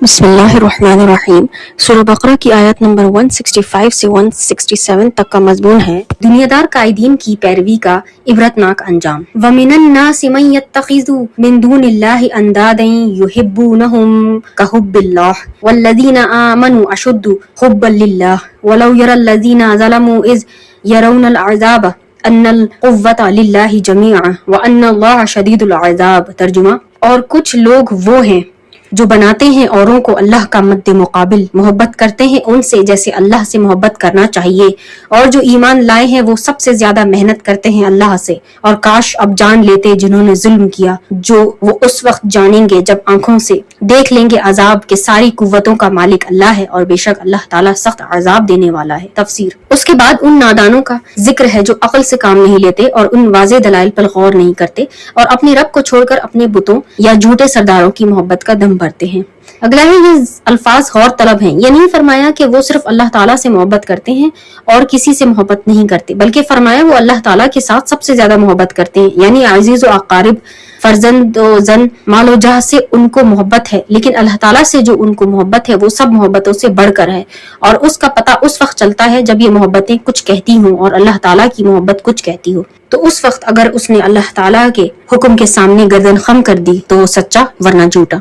بسم اللہ الرحمن الرحیم۔ سورہ بقرہ کی آیت نمبر 165 سے 167 تک کا مضمون ہے دنیا دار قائدین کی پیروی کا عبرتناک انجام۔ وَمِنَ النَّاسِ مَن يَتَّخِذُ مِن دُونِ اللَّهِ أَندَادًا يُحِبُّونَهُم كَحُبِّ اللَّهِ وَالَّذِينَ آمَنُوا أَشَدُّ حُبًّا لِلَّهِ وَلَوْ يَرَى الَّذِينَ ظَلَمُوا إِذْ يَرَوْنَ الْعَذَابَ أَنَّ الْقُوَّةَ لِلَّهِ جَمِيعًا وَأَنَّ اللَّهَ شَدِيدُ الْعَذَابِ۔ ترجمہ، اور کچھ لوگ وہ ہیں جو بناتے ہیں اوروں کو اللہ کا مد مقابل، محبت کرتے ہیں ان سے جیسے اللہ سے محبت کرنا چاہیے، اور جو ایمان لائے ہیں وہ سب سے زیادہ محنت کرتے ہیں اللہ سے، اور کاش اب جان لیتے جنہوں نے ظلم کیا، جو وہ اس وقت جانیں گے جب آنکھوں سے دیکھ لیں گے عذاب کے ساری قوتوں کا مالک اللہ ہے، اور بے شک اللہ تعالیٰ سخت عذاب دینے والا ہے۔ تفسیر۔ اس کے بعد ان نادانوں کا ذکر ہے جو عقل سے کام نہیں لیتے اور ان واضح دلائل پر غور نہیں کرتے، اور اپنے رب کو چھوڑ کر اپنے بتوں یا جھوٹے سرداروں کی محبت کا دم بھرتے ہیں۔ اگلا ہے، یہ الفاظ غور طلب ہیں۔ یہ نہیں فرمایا کہ وہ صرف اللہ تعالیٰ سے محبت کرتے ہیں اور کسی سے محبت نہیں کرتے، بلکہ فرمایا وہ اللہ تعالیٰ کے ساتھ سب سے زیادہ محبت کرتے ہیں، یعنی عزیز و اقارب، فرزند و زن، مال و جاہ سے ان کو محبت ہے، لیکن اللہ تعالیٰ سے جو ان کو محبت ہے وہ سب محبتوں سے بڑھ کر ہے، اور اس کا پتہ اس وقت چلتا ہے جب یہ محبتیں کچھ کہتی ہوں اور اللہ تعالیٰ کی محبت کچھ کہتی ہو۔ تو اس وقت اگر اس نے اللہ تعالیٰ کے حکم کے سامنے گردن خم کر دی تو وہ سچا ورنہ جھوٹا۔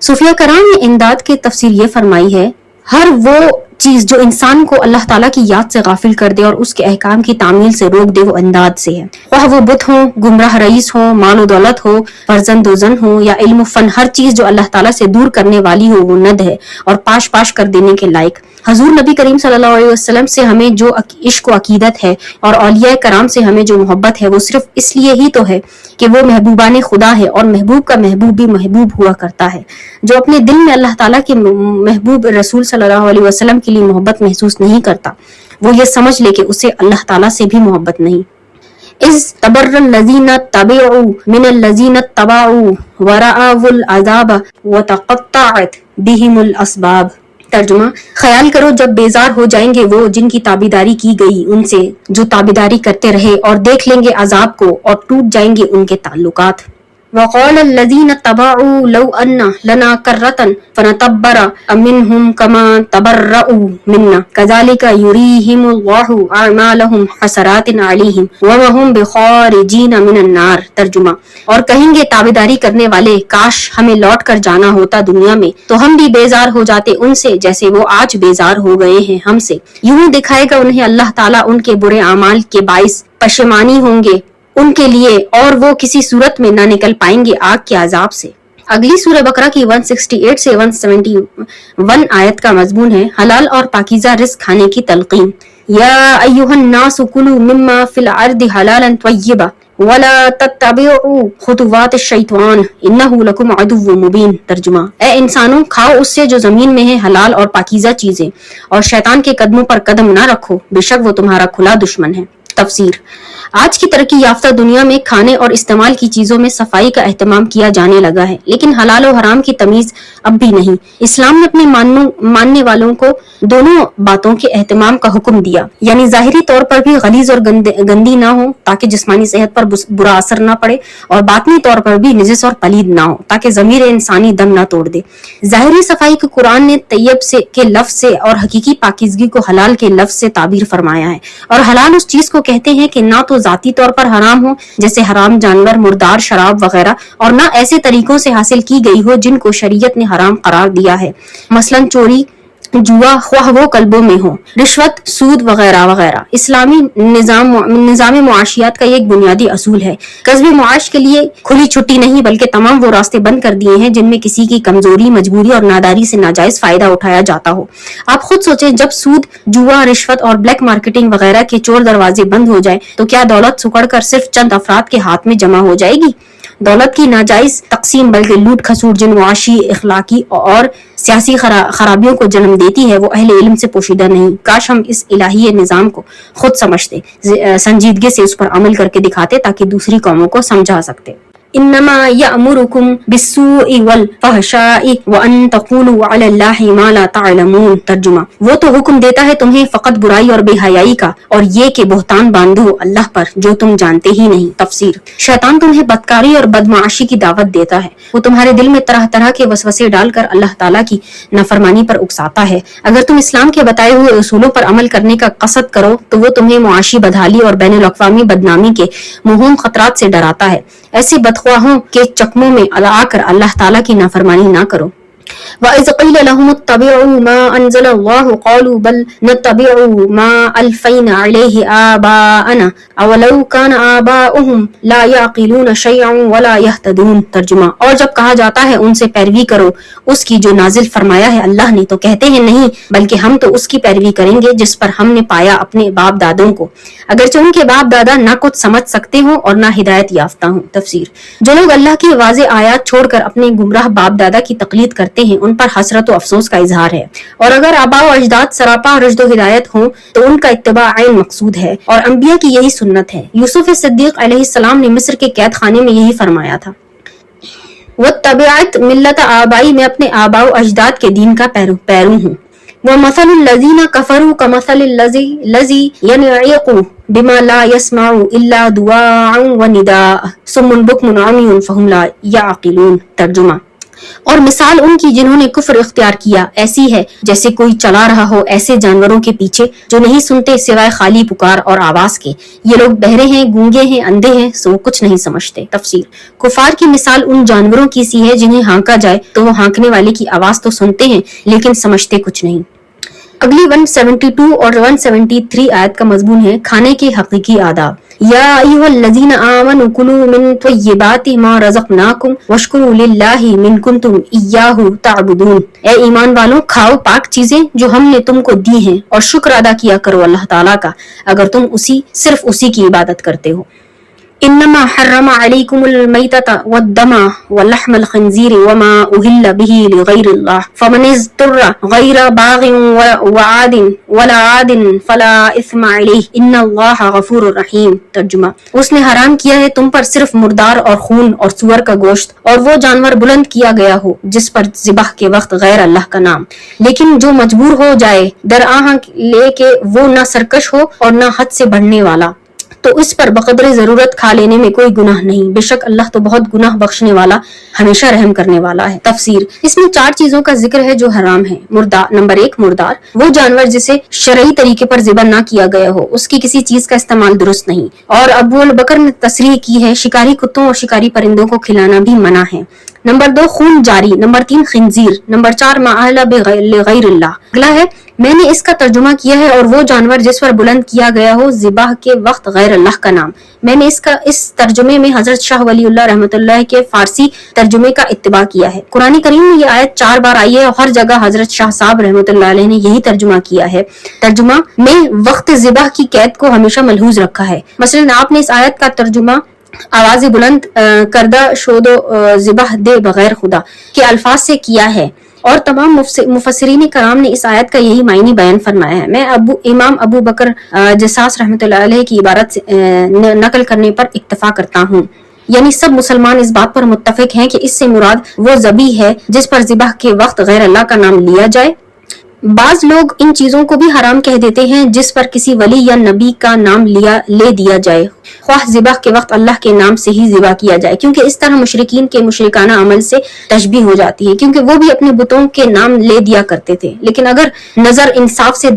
صوفیہ کرام نے امداد کی تفسیر یہ فرمائی ہے، ہر وہ چیز جو انسان کو اللہ تعالیٰ کی یاد سے غافل کر دے اور اس کے احکام کی تعمیل سے روک دے وہ انداد سے ہے، وہ بت ہوں، گمراہ رئیس ہوں، مال و دولت ہو، فرزند و زن ہو یا علم و فن، ہر چیز جو اللہ تعالیٰ سے دور کرنے والی ہو وہ ند ہے اور پاش پاش کر دینے کے لائق۔ حضور نبی کریم صلی اللہ علیہ وسلم سے ہمیں جو عشق و عقیدت ہے اور اولیاء کرام سے ہمیں جو محبت ہے وہ صرف اس لیے ہی تو ہے کہ وہ محبوبان خدا ہے، اور محبوب کا محبوب بھی محبوب ہوا کرتا ہے۔ جو اپنے دل میں اللہ تعالیٰ کے محبوب رسول صلی اللہ علیہ وسلم کے لیے محبت محسوس نہیں کرتا، وہ یہ سمجھ لے کہ اسے اللہ تعالیٰ سے بھی محبت نہیں۔ اِذْ تَبَرَّأَ الَّذِينَ اتَّبَعُوا مِنَ الَّذِينَ اتَّبَعُوا وَرَأَوُا الْعَذَابَ وَتَقَطَّعَتْ بِهِمُ الْأَسْبَابُ۔ ترجمہ، خیال کرو جب بیزار ہو جائیں گے وہ جن کی تابعداری کی گئی ان سے جو تابعداری کرتے رہے، اور دیکھ لیں گے عذاب کو اور ٹوٹ جائیں گے ان کے تعلقات۔ وَقَالَ الَّذِينَ اتَّبَعُوا لَوْ أَنَّ لَنَا كَرَّةً فَنَتَبَرَّأَ مِنْهُمْ كَمَا تَبَرَّؤُوا مِنَّا كَذَلِكَ يُرِيهِمُ اللَّهُ أَعْمَالَهُمْ حَسَرَاتٍ عَلَيْهِمْ وَمَا هُمْ بِخَارِجِينَ مِنَ النَّارِ۔ ترجمہ، اور کہیں گے تابعداری کرنے والے، کاش ہمیں لوٹ کر جانا ہوتا دنیا میں تو ہم بھی بیزار ہو جاتے ان سے جیسے وہ آج بیزار ہو گئے ہیں ہم سے۔ یوں دکھائے گا انہیں اللہ تعالیٰ ان کے برے اعمال کے باعث پشیمانی ہوں گے ان کے لیے، اور وہ کسی صورت میں نہ نکل پائیں گے آگ کے عذاب سے۔ اگلی سورہ بقرہ کی 168 سے 171 آیت کا مضمون ہے حلال اور پاکیزہ رزق کھانے کی تلقین۔ یا ایھا الناس کلوا مما فی الارض حلالا طیبا ولا تتبعوا خطوات الشیطان انہ لکم عدو مبین۔ ترجمہ، اے انسانوں، کھاؤ اس سے جو زمین میں ہے حلال اور پاکیزہ چیزیں، اور شیطان کے قدموں پر قدم نہ رکھو، بے شک وہ تمہارا کھلا دشمن ہے۔ تفسیر۔ آج کی ترقی یافتہ دنیا میں کھانے اور استعمال کی چیزوں میں صفائی کا اہتمام کیا جانے لگا ہے، لیکن حلال و حرام کی تمیز اب بھی نہیں۔ اسلام نے اپنے ماننے والوں کو دونوں باتوں کے اہتمام کا حکم دیا، یعنی ظاہری طور پر بھی غلیظ اور گندی نہ ہو تاکہ جسمانی صحت پر برا اثر نہ پڑے، اور باطنی طور پر بھی نجس اور پلید نہ ہو تاکہ ضمیر انسانی دم نہ توڑ دے۔ ظاہری صفائی کو قرآن نے طیب سے کے لفظ سے اور حقیقی پاکیزگی کو حلال کے لفظ سے تعبیر فرمایا ہے، اور حلال اس چیز کو کہتے ہیں کہ نہ تو ذاتی طور پر حرام ہو جیسے حرام جانور، مردار، شراب وغیرہ، اور نہ ایسے طریقوں سے حاصل کی گئی ہو جن کو شریعت نے حرام قرار دیا ہے، مثلا چوری، جوا، خواہ وہ قلبوں میں ہو، رشوت، سود وغیرہ وغیرہ۔ اسلامی نظام معاشیات کا یہ ایک بنیادی اصول ہے، کسب معاش کے لیے کھلی چھٹی نہیں بلکہ تمام وہ راستے بند کر دیے ہیں جن میں کسی کی کمزوری، مجبوری اور ناداری سے ناجائز فائدہ اٹھایا جاتا ہو۔ آپ خود سوچیں، جب سود، جوا، رشوت اور بلیک مارکیٹنگ وغیرہ کے چور دروازے بند ہو جائیں تو کیا دولت سکڑ کر صرف چند افراد کے ہاتھ میں جمع ہو جائے گی؟ دولت کی ناجائز تقسیم بلکہ لوٹ کھسوٹ جن معاشی، اخلاقی اور سیاسی خرابیوں کو جنم دیتی ہے وہ اہل علم سے پوشیدہ نہیں۔ کاش ہم اس الہی نظام کو خود سمجھتے، سنجیدگی سے اس پر عمل کر کے دکھاتے تاکہ دوسری قوموں کو سمجھا سکتے۔ انما یأمرکم بالسوء والفحشاء وان تقولوا علی اللہ ما لا تعلمون۔ ترجمہ، وہ تو حکم دیتا ہے تمہیں فقط برائی اور بے حیائی کا، اور یہ کہ بہتان باندھو اللہ پر جو تم جانتے ہی نہیں۔ تفسیر، شیطان تمہیں بدکاری اور بدمعاشی کی دعوت دیتا ہے، وہ تمہارے دل میں طرح طرح کے وسوسے ڈال کر اللہ تعالیٰ کی نافرمانی پر اکساتا ہے۔ اگر تم اسلام کے بتائے ہوئے اصولوں پر عمل کرنے کا قصد کرو تو وہ تمہیں معاشی بدحالی اور بین الاقوامی بدنامی کے موہوم خطرات سے ڈراتا ہے۔ ایسے بدخواہوں کے چکموں میں آ کر اللہ تعالیٰ کی نافرمانی نہ کرو۔ وَإِذْ قِيلَ لَهُمُ اتَّبِعُوا مَا أَنزَلَ اللَّهُ قَالُوا بَلْ نَتَّبِعُ مَا أَلْفَيْنَا عَلَيْهِ آبَاءَنَا أَوَلَوْ كَانَ آبَاؤُهُمْ لَا يَعْقِلُونَ شَيْئًا وَلَا يَهْتَدُونَ۔ ترجمہ، اور جب کہا جاتا ہے ان سے پیروی کرو اس کی جو نازل فرمایا ہے اللہ نے، تو کہتے ہیں نہیں، بلکہ ہم تو اس کی پیروی کریں گے جس پر ہم نے پایا اپنے باپ دادوں کو، اگرچہ ان کے باپ دادا نہ کچھ سمجھ سکتے ہوں اور نہ ہدایت یافتہ ہوں۔ تفسیر، جو لوگ اللہ کی واضح آیات چھوڑ کر اپنے گمراہ باپ دادا کی تقلید کرتے ہیں ان پر حسرت و افسوس کا اظہار ہے، اور اگر آباء و اجداد سراپا رشد و ہدایت ہوں تو ان کا اتباع عین مقصود ہے، اور انبیاء کی یہی سنت ہے۔ یوسف صدیق علیہ السلام نے مصر کے قید خانے میں یہی فرمایا تھا، وَاتَّبِعْتُ مِلَّةَ آبَائِي، میں اپنے آباء و اجداد کے دین کا پیرو ہوں۔ وَمَثَلُ الَّذِينَ كَفَرُوا كَمَثَلِ الَّذِي يَنْعِقُ بِمَا لَا يَسْمَعُ إِلَّا دُعَاءً وَنِدَاءً صُمٌّ بُكْمٌ عُمْيٌ فَهُمْ لَا يَعْقِلُونَ۔ ترجمہ، اور مثال ان کی جنہوں نے کفر اختیار کیا ایسی ہے جیسے کوئی چلا رہا ہو ایسے جانوروں کے پیچھے جو نہیں سنتے سوائے خالی پکار اور آواز کے۔ یہ لوگ بہرے ہیں، گونگے ہیں، اندھے ہیں، سو وہ کچھ نہیں سمجھتے۔ تفسیر، کفار کی مثال ان جانوروں کی سی ہے جنہیں ہانکا جائے تو وہ ہانکنے والے کی آواز تو سنتے ہیں لیکن سمجھتے کچھ نہیں۔ اگلی 172 اور 173 آیت کا مضمون ہے کھانے کے حقیقی آداب۔ یا ایھا الذین آمنوا کلوا من طیبات ما رزقناکم واشکروا للہ ان کنتم ایاہ تعبدون۔ اے ایمان والوں، کھاؤ پاک چیزیں جو ہم نے تم کو دی ہیں اور شکر ادا کیا کرو اللہ تعالیٰ کا اگر تم صرف اسی کی عبادت کرتے ہو۔ انما حرم علیکم المیتۃ والدم ولحم الخنزیر وما اہل به لغیر اللہ فمن اضطر غیر باغ وعاد ولا عاد فلا اثم علیہ ان اللہ غفور رحیم۔ ترجمہ، اس نے حرام کیا ہے تم پر صرف مردار اور خون اور سور کا گوشت اور وہ جانور بلند کیا گیا ہو جس پر ذبح کے وقت غیر اللہ کا نام، لیکن جو مجبور ہو جائے درآہ لے کے وہ نہ سرکش ہو اور نہ حد سے بڑھنے والا، تو اس پر بقدر ضرورت کھا لینے میں کوئی گناہ نہیں، بے شک اللہ تو بہت گناہ بخشنے والا ہمیشہ رحم کرنے والا ہے۔ تفسیر، اس میں 4 چیزوں کا ذکر ہے جو حرام ہے۔ نمبر 1، مردار، وہ جانور جسے شرعی طریقے پر ذبح نہ کیا گیا ہو، اس کی کسی چیز کا استعمال درست نہیں۔ اور ابو البکر نے تصریح کی ہے شکاری کتوں اور شکاری پرندوں کو کھلانا بھی منع ہے۔ نمبر 2، خون جاری۔ نمبر 3، خنزیر۔ نمبر 4، ما اہل لغیر اللہ۔ اگلا ہے میں نے اس کا ترجمہ کیا ہے اور وہ جانور جس پر بلند کیا گیا ہو ذبح کے وقت غیر اللہ کا نام۔ میں نے اس ترجمے میں حضرت شاہ ولی اللہ رحمۃ اللہ کے فارسی ترجمے کا اتباع کیا ہے۔ قرآن کریم میں یہ آیت 4 بار آئی ہے اور ہر جگہ حضرت شاہ صاحب رحمۃ اللہ علیہ نے یہی ترجمہ کیا ہے۔ ترجمہ میں وقت ذبح کی قید کو ہمیشہ ملحوظ رکھا ہے۔ مثلا آپ نے اس آیت کا ترجمہ آواز بلند کردہ شود و ذبح دے بغیر خدا کے الفاظ سے کیا ہے، اور تمام مفسرین کرام نے اس آیت کا یہی معنی بیان فرمایا ہے۔ میں امام ابو بکر جساس رحمۃ اللہ علیہ کی عبارت سے نقل کرنے پر اکتفا کرتا ہوں، یعنی سب مسلمان اس بات پر متفق ہیں کہ اس سے مراد وہ ذبیح ہے جس پر ذبح کے وقت غیر اللہ کا نام لیا جائے۔ بعض لوگ ان چیزوں کو بھی حرام کہہ دیتے ہیں جس پر کسی ولی یا نبی کا نام لے دیا جائے، خواہ ذبح کے وقت اللہ کے نام سے ہی ذبح کیا جائے، کیونکہ اس طرح مشرکین کے مشرکانہ عمل سے تشبیہ ہو جاتی ہے، کیونکہ وہ بھی اپنے بتوں کے نام لے دیا کرتے تھے۔ لیکن اگر نظر انصاف سے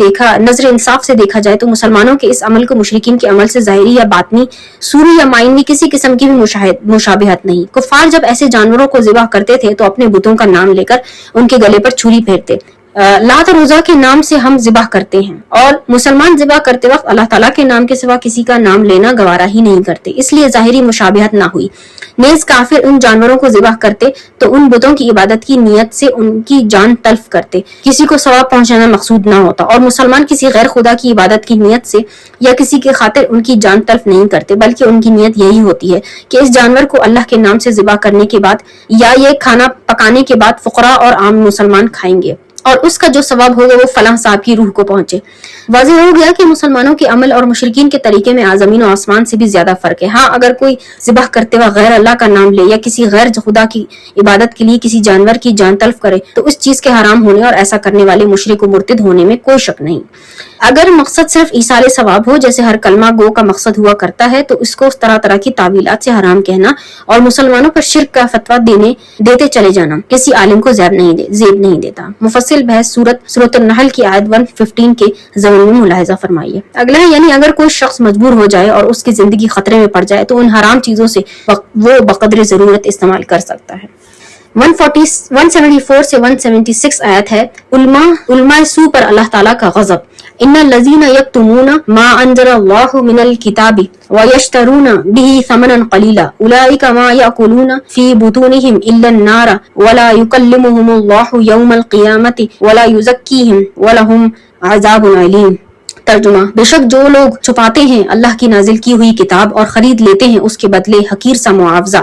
دیکھا جائے تو مسلمانوں کے اس عمل کو مشرکین کے عمل سے ظاہری یا باطنی، صوری یا معنوی کسی قسم کی بھی مشابہت نہیں۔ کفار جب ایسے جانوروں کو ذبح کرتے تھے تو اپنے بتوں کا نام لے کر ان کے گلے پر چھری پھیرتے۔ لات اور عزیٰ کے نام سے ہم ذبح کرتے ہیں، اور مسلمان ذبح کرتے وقت اللہ تعالیٰ کے نام کے سوا کسی کا نام لینا گوارا ہی نہیں کرتے، اس لیے ظاہری مشابہت نہ ہوئی۔ نیز کافر ان جانوروں کو ذبح کرتے تو ان بتوں کی عبادت کی نیت سے ان کی جان تلف کرتے، کسی کو ثواب پہنچانا مقصود نہ ہوتا، اور مسلمان کسی غیر خدا کی عبادت کی نیت سے یا کسی کے خاطر ان کی جان تلف نہیں کرتے، بلکہ ان کی نیت یہی ہوتی ہے کہ اس جانور کو اللہ کے نام سے ذبح کرنے کے بعد یا یہ کھانا پکانے کے بعد فقراء اور عام مسلمان کھائیں گے۔ اور اس کا جو ثواب ہوگا وہ فلاں صاحب کی روح کو پہنچے۔ واضح ہو گیا کہ مسلمانوں کے عمل اور مشرکین کے طریقے میں زمین و آسمان سے بھی زیادہ فرق ہے۔ ہاں، اگر کوئی ذبح کرتے وقت غیر اللہ کا نام لے یا کسی غیر خدا کی عبادت کے لیے کسی جانور کی جان تلف کرے تو اس چیز کے حرام ہونے اور ایسا کرنے والے مشرک و مرتد ہونے میں کوئی شک نہیں۔ اگر مقصد صرف ایصال ثواب ہو، جیسے ہر کلمہ گو کا مقصد ہوا کرتا ہے، تو اس کو طرح کی تعویلات سے حرام کہنا اور مسلمانوں پر شرک کا فتویٰ دیتے چلے جانا کسی عالم کو زیب نہیں دیتا۔ مفصل بحث سورۃ النحل کی آیت 115 کے ضمن میں ملاحظہ فرمائیے۔ اگلا ہے، یعنی اگر کوئی شخص مجبور ہو جائے اور اس کی زندگی خطرے میں پڑ جائے تو ان حرام چیزوں سے وہ بقدر ضرورت استعمال کر سکتا ہے۔ 174 سے 176 آیت ہے، علماء سو پر اللہ تعالیٰ کا غضب۔ ان الذين يكتمون ما انزل الله من الكتاب ويشترون به ثمنا قليلا اولئك ما ياكلون في بطونهم الا النار ولا يكلمهم الله يوم القيامه ولا يزكيهم ولهم عذاب عليم۔ ترجمہ، بے شک جو لوگ چھپاتے ہیں اللہ کی نازل کی ہوئی کتاب اور خرید لیتے ہیں اس کے بدلے حقیر سا معاوضہ،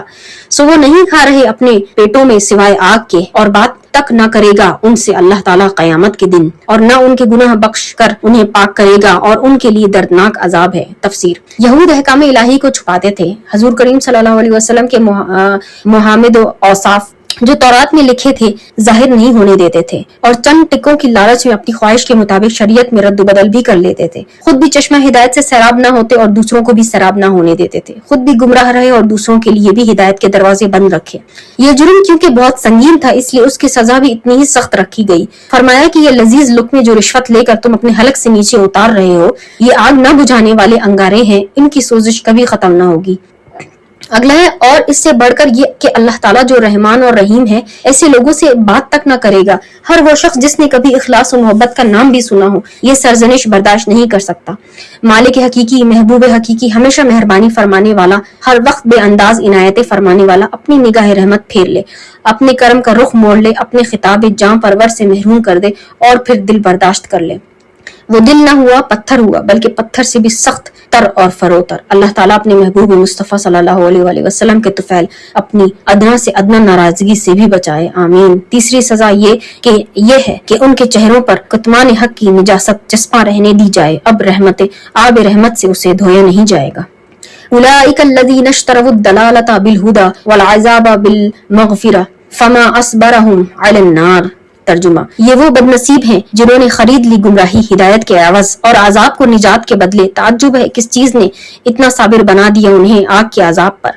سو وہ نہیں کھا رہے اپنے پیٹوں میں سوائے آگ کے، اور بات تک نہ کرے گا ان سے اللہ تعالیٰ قیامت کے دن، اور نہ ان کے گناہ بخش کر انہیں پاک کرے گا، اور ان کے لیے دردناک عذاب ہے۔ تفسیر، یہود احکام الہی کو چھپاتے تھے، حضور کریم صلی اللہ علیہ وسلم کے محامد و اوصاف جو تورات میں لکھے تھے ظاہر نہیں ہونے دیتے تھے، اور چند ٹکوں کی لالچ میں اپنی خواہش کے مطابق شریعت میں رد و بدل بھی کر لیتے تھے، خود بھی چشمہ ہدایت سے سیراب نہ ہوتے اور دوسروں کو بھی سیراب نہ ہونے دیتے تھے، خود بھی گمراہ رہے اور دوسروں کے لیے بھی ہدایت کے دروازے بند رکھے۔ یہ جرم کیونکہ بہت سنگین تھا اس لیے اس کی سزا بھی اتنی ہی سخت رکھی گئی۔ فرمایا کہ یہ لذیذ لقمے جو رشوت لے کر تم اپنے حلق سے نیچے اتار رہے ہو، یہ آگ نہ بجھانے والے انگارے ہیں، ان کی سوزش کبھی ختم نہ ہوگی۔ اگلا ہے، اور اس سے بڑھ کر یہ کہ اللہ تعالیٰ جو رحمان اور رحیم ہے ایسے لوگوں سے بات تک نہ کرے گا۔ ہر وہ شخص جس نے کبھی اخلاص و محبت کا نام بھی سنا ہو یہ سرزنش برداشت نہیں کر سکتا۔ مالک حقیقی، محبوب حقیقی، ہمیشہ مہربانی فرمانے والا، ہر وقت بے انداز عنایتیں فرمانے والا اپنی نگاہ رحمت پھیر لے، اپنے کرم کا رخ موڑ لے، اپنے خطاب جاں پرور سے محروم کر دے اور پھر دل برداشت کر لے۔ وہ دل نہ ہوا پتھر ہوا، بلکہ پتھر سے بھی سخت تر اور فروتر۔ اللہ تعالیٰ اپنے محبوب مصطفیٰ صلی اللہ علیہ وسلم کے طفیل اپنی ادنا سے ادنا ناراضگی سے بھی بچائے، آمین۔ تیسری سزا یہ ہے کہ ان کے چہروں پر کتمان حق کی نجاست چسپاں رہنے دی جائے، اب آب رحمت سے اسے دھویا نہیں جائے گا۔ اولئک الذین اشتروا الضلالۃ بالہدی والعذاب بالمغفرۃ فما اصبرهم علی النار۔ ترجمہ، یہ وہ بد نصیب ہیں جنہوں نے خرید لی گمراہی ہدایت کے عوض اور عذاب کو نجات کے بدلے۔ تعجب ہے کس چیز نے اتنا صابر بنا دیا انہیں آگ کے عذاب پر۔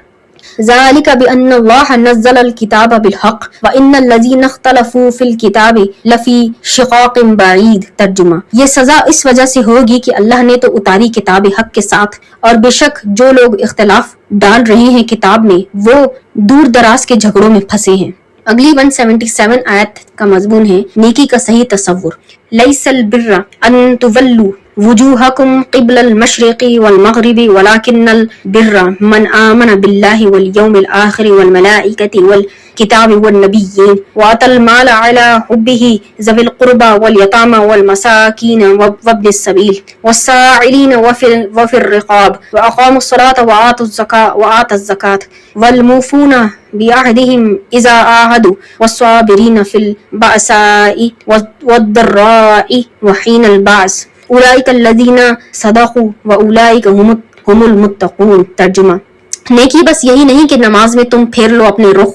ذالک بأن اللہ نزل الکتاب بالحق وان الذین اختلفوا فی الکتاب لفی شقاق بعید۔ ترجمہ، یہ سزا اس وجہ سے ہوگی کہ اللہ نے تو اتاری کتاب حق کے ساتھ، اور بے شک جو لوگ اختلاف ڈال رہے ہیں کتاب میں وہ دور دراز کے جھگڑوں میں پھنسے ہیں۔ اگلی 177 آیت کا مضمون ہے نیکی کا صحیح تصور۔ لیس البر ان تولوا وجوہکم قبل المشرق والمغرب ولکن البر من آمن باللہ والیوم الآخر والملائکۃ والکتاب والنبیین وآتى المال على حبه ذوی القربى والیتامى والمساکین وابن السبیل والسائلین وفی الرقاب واقاموا الصلاة وآتوا الزکاة والموفون بعہدہم اذا عاہدوا والصابرین فی البأساء والضراء وحین البعث اولئک الذین صدقوا واولئک هم المتقون۔ ترجمہ، نیکی بس یہی نہیں کہ نماز میں تم پھیر لو اپنے رخ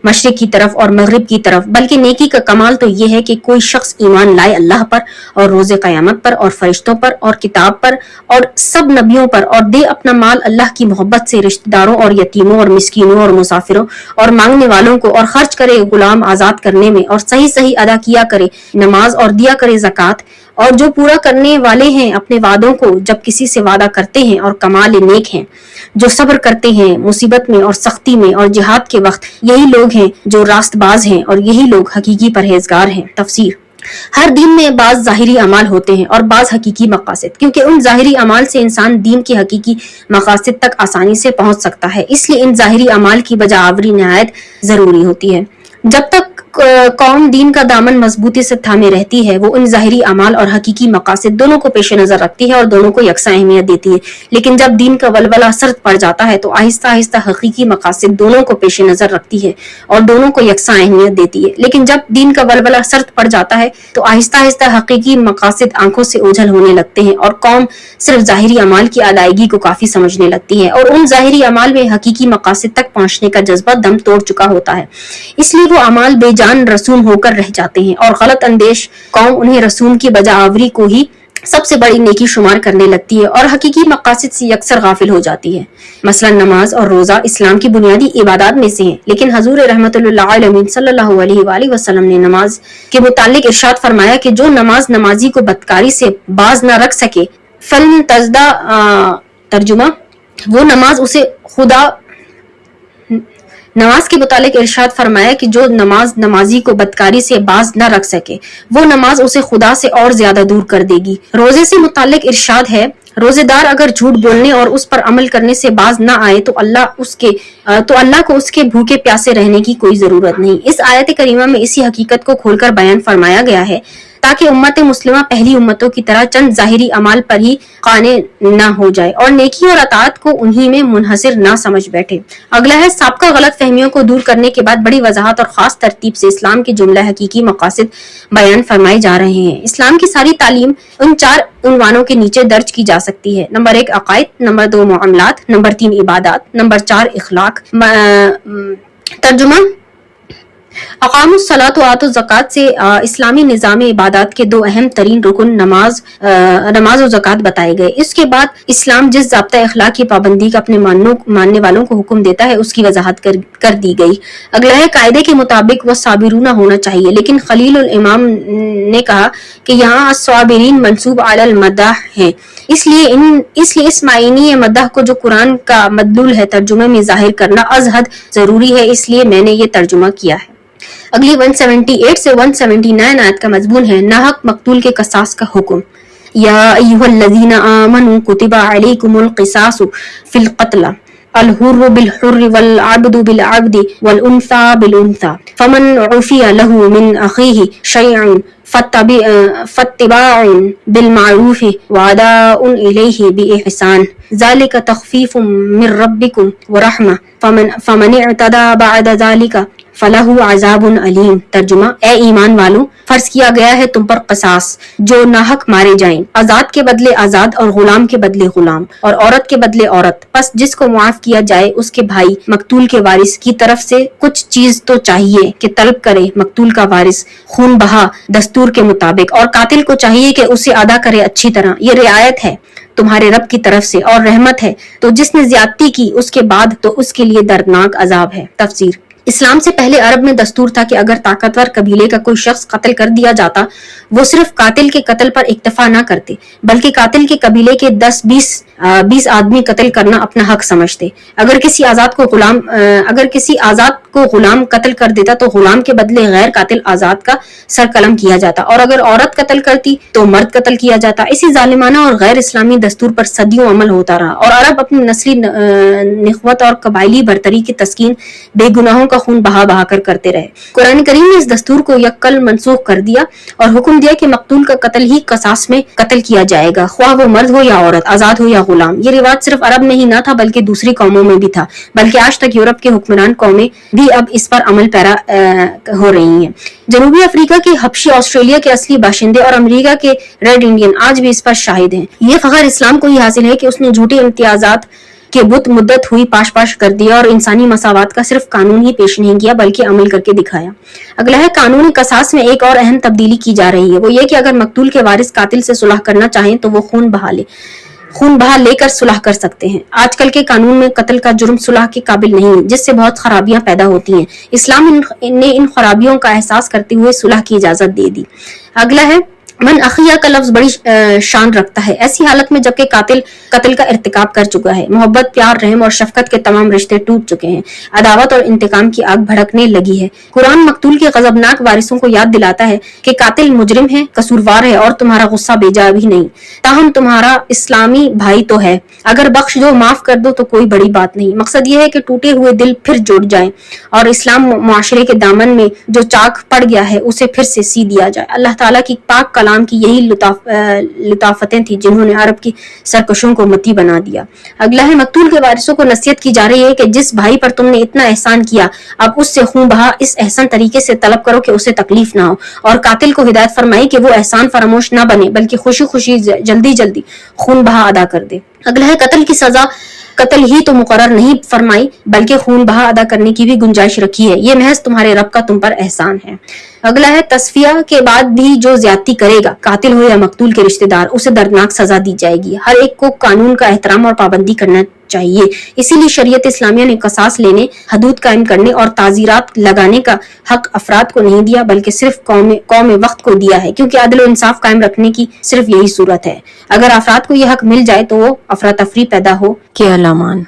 مشرق کی طرف اور مغرب کی طرف، بلکہ نیکی کا کمال تو یہ ہے کہ کوئی شخص ایمان لائے اللہ پر اور روز قیامت پر اور فرشتوں پر اور کتاب پر اور سب نبیوں پر، اور دے اپنا مال اللہ کی محبت سے رشتہ داروں اور یتیموں اور مسکینوں اور مسافروں اور مانگنے والوں کو، اور خرچ کرے غلام آزاد کرنے میں، اور صحیح ادا کیا کرے نماز اور دیا کرے زکوٰۃ، اور جو پورا کرنے والے ہیں اپنے وعدوں کو جب کسی سے وعدہ کرتے ہیں، اور کمال نیک ہیں جو صبر کرتے ہیں مصیبت میں اور سختی میں اور جہاد کے وقت، یہی لوگ ہیں جو راست باز ہیں اور یہی لوگ حقیقی پرہیزگار ہیں۔ تفسیر، ہر دین میں بعض ظاہری اعمال ہوتے ہیں اور بعض حقیقی مقاصد، کیونکہ ان ظاہری اعمال سے انسان دین کی حقیقی مقاصد تک آسانی سے پہنچ سکتا ہے، اس لیے ان ظاہری اعمال کی بجا آوری نہایت ضروری ہوتی ہے۔ جب تک قوم دین کا دامن مضبوطی سے تھامے رہتی ہے وہ ان ظاہری اعمال اور حقیقی مقاصد دونوں کو پیش نظر رکھتی ہے اور دونوں کو یکساں اہمیت دیتی ہے، لیکن جب دین کا ولولہ سرد پڑ جاتا ہے تو آہستہ آہستہ حقیقی مقاصد دونوں کو پیش نظر رکھتی ہے اور دونوں کو یکساں اہمیت دیتی ہے، لیکن جب دین کا ولولہ سرد پڑ جاتا ہے تو آہستہ آہستہ حقیقی مقاصد آنکھوں سے اوجھل ہونے لگتے ہیں اور قوم صرف ظاہری اعمال کی ادائیگی کو کافی سمجھنے لگتی ہے اور ان ظاہری اعمال میں حقیقی مقاصد تک پہنچنے کا جذبہ دم توڑ چکا ہوتا ہے، اس لیے وہ اعمال بے جان رسوم ہو کر رہ جاتے ہیں اور غلط اندیش قوم انہیں رسوم کی بجا آوری کو ہی سب سے بڑی نیکی شمار کرنے لگتی ہے اور حقیقی مقاصد سے یکسر غافل ہو جاتی ہے۔ مثلا نماز اور روزہ اسلام کی بنیادی عبادات میں سے ہیں، لیکن حضور رحمت اللہ علیہ صلی اللہ علیہ وآلہ وسلم نے نماز کے متعلق ارشاد فرمایا کہ جو نمازی کو بدکاری سے باز نہ رکھ سکے فلم تزدہ ترجمہ وہ نماز کے متعلق ارشاد فرمایا کہ جو نمازی کو بدکاری سے باز نہ رکھ سکے وہ نماز اسے خدا سے اور زیادہ دور کر دے گی۔ روزے سے متعلق ارشاد ہے روزے دار اگر جھوٹ بولنے اور اس پر عمل کرنے سے باز نہ آئے تو اللہ کو اس کے بھوکے پیاسے رہنے کی کوئی ضرورت نہیں۔ اس آیت کریمہ میں اسی حقیقت کو کھول کر بیان فرمایا گیا ہے تاکہ امت مسلمہ پہلی امتوں کی طرح چند ظاہری اعمال پر ہی قانع نہ ہو جائے اور نیکی اور اطاعت کو انہی میں منحصر نہ سمجھ بیٹھے۔ اگلا ہے سابقہ غلط فہمیوں کو دور کرنے کے بعد بڑی وضاحت اور خاص ترتیب سے اسلام کے جملہ حقیقی مقاصد بیان فرمائے جا رہے ہیں۔ اسلام کی ساری تعلیم ان 4 عنوانوں کے نیچے درج کی جا سکتی ہے۔ نمبر 1 عقائد، نمبر 2 معاملات، نمبر 3 عبادات، نمبر 4 اخلاق۔ ترجمہ اقاموا الصلاۃ وآتوا الزکوٰۃ سے اسلامی نظام عبادات کے 2 اہم ترین رکن نماز و زکوٰۃ بتائے گئے۔ اس کے بعد اسلام جس ضابطہ اخلاق کی پابندی کا اپنے ماننے والوں کو حکم دیتا ہے اس کی وضاحت کر دی گئی۔ اگلا ہے قاعدے کے مطابق وہ صابرون ہونا چاہیے، لیکن خلیل الامام نے کہا کہ یہاں الصابرین منصوب علی المدح ہے، اس لیے اس معنی مدح کو جو قرآن کا مدلول ہے ترجمے میں ظاہر کرنا از حد ضروری ہے، اس لیے میں نے یہ ترجمہ کیا ہے۔ اگلی 178 سے 179 آیت کا مضمون ہے ناحق مقتول کے قصاص کا حکم۔ یا ایھا الذین آمنوا کتب علیکم القصاص فی القتل الحر بالحر والعبد بالعبد والانثى بالانثى فمن عفی له من اخیہ شیء فاتباع بالمعروف واداء الیہ بإحسان ذلک تخفیف من ربکم ورحمہ فمن اعتدى بعد ذلک فَلَهُ عَذَابٌ علیم۔ ترجمہ اے ایمان والو، فرض کیا گیا ہے تم پر قصاص جو ناحق مارے جائیں، آزاد کے بدلے آزاد اور غلام کے بدلے غلام اور عورت کے بدلے عورت، پس جس کو معاف کیا جائے اس کے بھائی مقتول کے وارث کی طرف سے کچھ چیز تو چاہیے کہ طلب کرے مقتول کا وارث خون بہا دستور کے مطابق، اور قاتل کو چاہیے کہ اسے ادا کرے اچھی طرح، یہ رعایت ہے تمہارے رب کی طرف سے اور رحمت ہے، تو جس نے زیادتی کی اس کے بعد تو اس کے لیے دردناک عذاب ہے۔ تفسیر اسلام سے پہلے عرب میں دستور تھا کہ اگر طاقتور قبیلے کا کوئی شخص قتل کر دیا جاتا وہ صرف قاتل کے قتل پر اکتفا نہ کرتے بلکہ قاتل کے قبیلے کے 10-20 آدمی قتل کرنا اپنا حق سمجھتے۔ اگر کسی آزاد کو غلام قتل کر دیتا تو غلام کے بدلے غیر قاتل آزاد کا سر قلم کیا جاتا، اور اگر عورت قتل کرتی تو مرد قتل کیا جاتا۔ اسی ظالمانہ اور غیر اسلامی دستور پر صدیوں عمل ہوتا رہا اور عرب اپنی نسلی نخوت اور قبائلی برتری کی تسکین بے گناہوں کا خون بہا کر کرتے رہے۔ قرآن کریم نے اس دستور کو یکل منسوخ کر دیا اور حکم دیا کہ مقتول کا قتل ہی قصاص میں قتل کیا جائے گا، خواہ وہ مرد ہو یا عورت، آزاد ہو یا غلام۔ یہ رواج صرف عرب میں ہی نہ تھا بلکہ دوسری قوموں میں بھی تھا، بلکہ آج تک یورپ کے حکمران قومیں بھی اب اس پر عمل پیرا ہو رہی ہیں۔ جنوبی افریقہ کے حبشی، آسٹریلیا کے اصلی باشندے اور امریکہ کے ریڈ انڈین آج بھی اس پر شاہد ہیں۔ یہ فخر اسلام کو ہی حاصل ہے کہ اس نے جھوٹے امتیازات کے بت مدت ہوئی پاش کر دیا اور انسانی مساوات کا صرف قانون ہی پیش نہیں کیا بلکہ عمل کر کے دکھایا۔ اگلا ہے قانون قصاص میں ایک اور اہم تبدیلی کی جا رہی ہے، وہ یہ کہ اگر مقتول کے وارث قاتل سے صلح کرنا چاہیں تو وہ خون بہا لے کر صلح کر سکتے ہیں۔ آج کل کے قانون میں قتل کا جرم صلح کے قابل نہیں ہے، جس سے بہت خرابیاں پیدا ہوتی ہیں۔ اسلام نے ان خرابیوں کا احساس کرتے ہوئے صلح کی اجازت دے دی۔ اگلا ہے من اخیہ کا لفظ بڑی شان رکھتا ہے ایسی حالت میں جبکہ قاتل قتل کا ارتکاب کر چکا ہے، محبت، پیار، رحم اور شفقت کے تمام رشتے ٹوٹ چکے ہیں، عداوت اور انتقام کی آگ بھڑکنے لگی ہے۔ قرآن مقتول کے غضبناک وارثوں کو یاد دلاتا ہے کہ قاتل مجرم ہے، قصوروار ہے اور تمہارا غصہ بے جا بھی نہیں، تاہم تمہارا اسلامی بھائی تو ہے، اگر بخش دو، معاف کر دو تو کوئی بڑی بات نہیں۔ مقصد یہ ہے کہ ٹوٹے ہوئے دل پھر جڑ جائیں اور اسلام معاشرے کے دامن میں جو چاک پڑ گیا ہے اسے پھر سے سی دیا جائے۔ اللہ تعالیٰ کی پاک کلام کی یہی لطافتیں تھیں جنہوں نے عرب کی سرکشوں کو متی بنا دیا۔ اگلا ہے مقتول کے وارثوں کو نصیحت کی جا رہی ہے کہ جس بھائی پر تم نے اتنا احسان کیا اب اس سے خون بہا اس احسان طریقے سے طلب کرو کہ اسے تکلیف نہ ہو، اور قاتل کو ہدایت فرمائی کہ وہ احسان فراموش نہ بنے بلکہ خوشی خوشی جلدی جلدی خون بہا ادا کر دے۔ اگلا ہے قتل کی سزا قتل ہی تو مقرر نہیں فرمائی بلکہ خون بہا ادا کرنے کی بھی گنجائش رکھی ہے، یہ محض تمہارے رب کا تم پر احسان ہے۔ اگلا ہے تصفیہ کے بعد بھی جو زیادتی کرے گا، قاتل ہو یا مقتول کے رشتہ دار، اسے دردناک سزا دی جائے گی۔ ہر ایک کو قانون کا احترام اور پابندی کرنا چاہیے، اسی لیے شریعت اسلامیہ نے قصاص لینے، حدود قائم کرنے اور تعزیرات لگانے کا حق افراد کو نہیں دیا بلکہ صرف قوم وقت کو دیا ہے، کیونکہ عدل و انصاف قائم رکھنے کی صرف یہی صورت ہے۔ اگر افراد کو یہ حق مل جائے تو وہ افراتفری پیدا ہو کے الامان۔